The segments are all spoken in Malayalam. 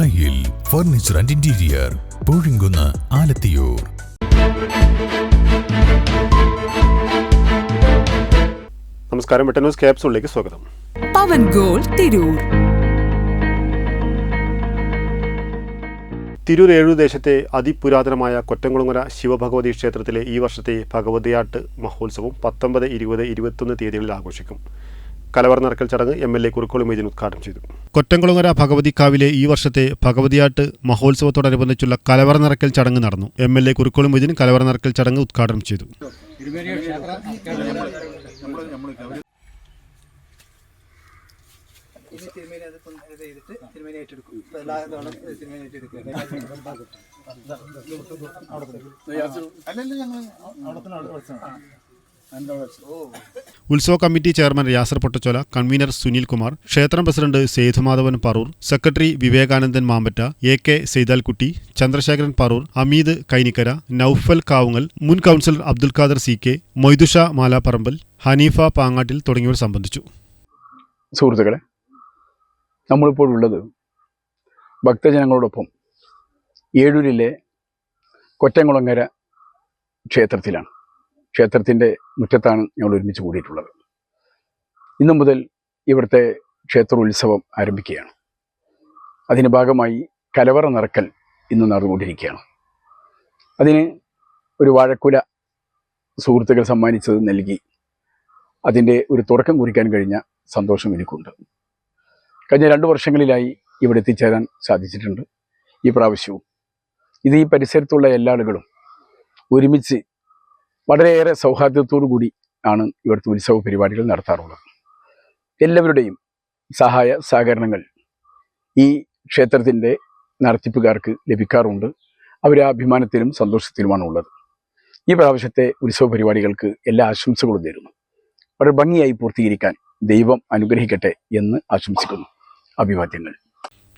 ദായിൽ furniture and interior, Poozhinkunnu, Alathiyur. നമസ്കാരം, വെട്ടൻ ന്യൂസ് ക്യാപ്സൂളിലേക്ക് സ്വാഗതം. പവൻ ഗോൾ തിരൂർ. തിരൂർ ഏഴുദേശത്തെ അതിപുരാതനമായ കൊറ്റംകുളങ്ങര ശിവഭഗവതി ക്ഷേത്രത്തിലെ ഈ വർഷത്തെ ഭഗവതിയാട്ട് മഹോത്സവം 19, 20, 21 തീയതികളിൽ ആഘോഷിക്കും. കലവറ നിറക്കൽ ചടങ്ങ് MLA കുറുക്കോളി മൊയ്തീൻ ഉദ്ഘാടനം ചെയ്തു. കൊറ്റംകുളങ്ങര ഭഗവതിക്കാവിലെ ഈ വർഷത്തെ ഭഗവതിയാട്ട് മഹോത്സവത്തോടനുബന്ധിച്ചുള്ള കലവറ നിറക്കൽ ചടങ്ങ് നടന്നു. MLA കുറുക്കോളി മൊയ്തീൻ കലവറ നിറക്കൽ ചടങ്ങ് ഉദ്ഘാടനം ചെയ്തു. ഉത്സവ committee chairman Yasar Pottachola, convener Sunil Kumar, ക്ഷേത്രം president Sethumadhavan Paroor, secretary Vivekanandan Mampatta, AK Seythalkutty, Chandrasekharan Paroor, Ameed Kainikkara, Noufal Kavungal, മുൻ കൗൺസിലർ അബ്ദുൽ ഖാദർ CK, മൊയ്തുഷ മാലാപ്പറമ്പൽ, ഹനീഫ പാങ്ങാട്ടിൽ തുടങ്ങിയവർ സംബന്ധിച്ചു. സുഹൃത്തുക്കളെ, നമ്മളിപ്പോഴുള്ളത് ഭക്തജനങ്ങളോടൊപ്പം ഏഴൂരിലെ കൊറ്റംകുളങ്ങര ക്ഷേത്രത്തിലാണ്. ക്ഷേത്രത്തിൻ്റെ മുറ്റത്താണ് ഞങ്ങൾ ഒരുമിച്ച് കൂടിയിട്ടുള്ളത്. ഇന്നു മുതൽ ഇവിടുത്തെ ക്ഷേത്രോത്സവം ആരംഭിക്കുകയാണ്. അതിന് ഭാഗമായി കലവറ നിറക്കൽ ഇന്ന് നടന്നുകൊണ്ടിരിക്കുകയാണ്. അതിന് ഒരു വാഴക്കുല സുഹൃത്തുക്കൾ സമ്മാനിച്ചത് നൽകി അതിൻ്റെ ഒരു തുടക്കം കുറിക്കാൻ കഴിഞ്ഞ സന്തോഷം എനിക്കുണ്ട്. കഴിഞ്ഞ 2 വർഷങ്ങളിലായി ഇവിടെ എത്തിച്ചേരാൻ സാധിച്ചിട്ടുണ്ട്. ഈ പ്രാവശ്യവും ഇത് ഈ പരിസരത്തുള്ള എല്ലാ ആളുകളും ഒരുമിച്ച് വളരെയേറെ സൗഹാർദ്ദത്തോടു കൂടി ആണ് ഇവിടുത്തെ ഉത്സവ പരിപാടികൾ നടത്താറുള്ളത്. എല്ലാവരുടെയും സഹായ സഹകരണങ്ങൾ ഈ ക്ഷേത്രത്തിൻ്റെ നടത്തിപ്പുകാർക്ക് ലഭിക്കാറുണ്ട്. അവർ ആ അഭിമാനത്തിലും സന്തോഷത്തിലുമാണ് ഉള്ളത്. ഈ പ്രാവശ്യത്തെ ഉത്സവ പരിപാടികൾക്ക് എല്ലാ ആശംസകളും നേരുന്നു. വളരെ ഭംഗിയായി പൂർത്തീകരിക്കാൻ ദൈവം അനുഗ്രഹിക്കട്ടെ എന്ന് ആശംസിക്കുന്നു. അഭിവാദ്യങ്ങൾ.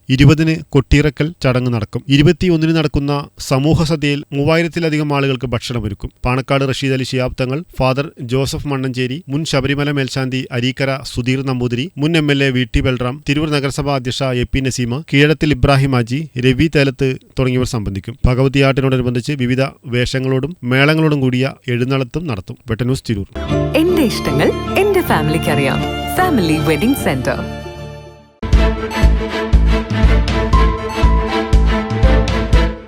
20-ന് കൊട്ടിയിറക്കൽ ചടങ്ങ് നടക്കും. 21-ന് നടക്കുന്ന സമൂഹ സദ്യയിൽ 3000-ലധികം ആളുകൾക്ക് ഭക്ഷണമൊരുക്കും. പാണക്കാട് റഷീദ് അലി ശിഹാബ് തങ്ങൾ, ഫാദർ ജോസഫ് മണ്ണഞ്ചേരി, മുൻ ശബരിമല മേൽശാന്തി അരീക്കര സുധീർ നമ്പൂതിരി, മുൻ MLA VT ബൽറാം, തിരൂർ നഗരസഭാ അധ്യക്ഷ AP നസീമ, കീഴടത്തിൽ ഇബ്രാഹിം ഹാജി, രവി തേലത്ത് തുടങ്ങിയവർ സംബന്ധിക്കും. ഭഗവതിയാട്ടിനോടനുബന്ധിച്ച് വിവിധ വേഷങ്ങളോടും മേളങ്ങളോടും കൂടിയ എഴുന്നള്ളത്തും നടത്തും. വെട്ടൻ ന്യൂസ് തിരൂർ. എന്റെ ഇഷ്ടങ്ങൾ എന്റെ ഫാമിലിക്ക് അറിയാം. Family wedding centre.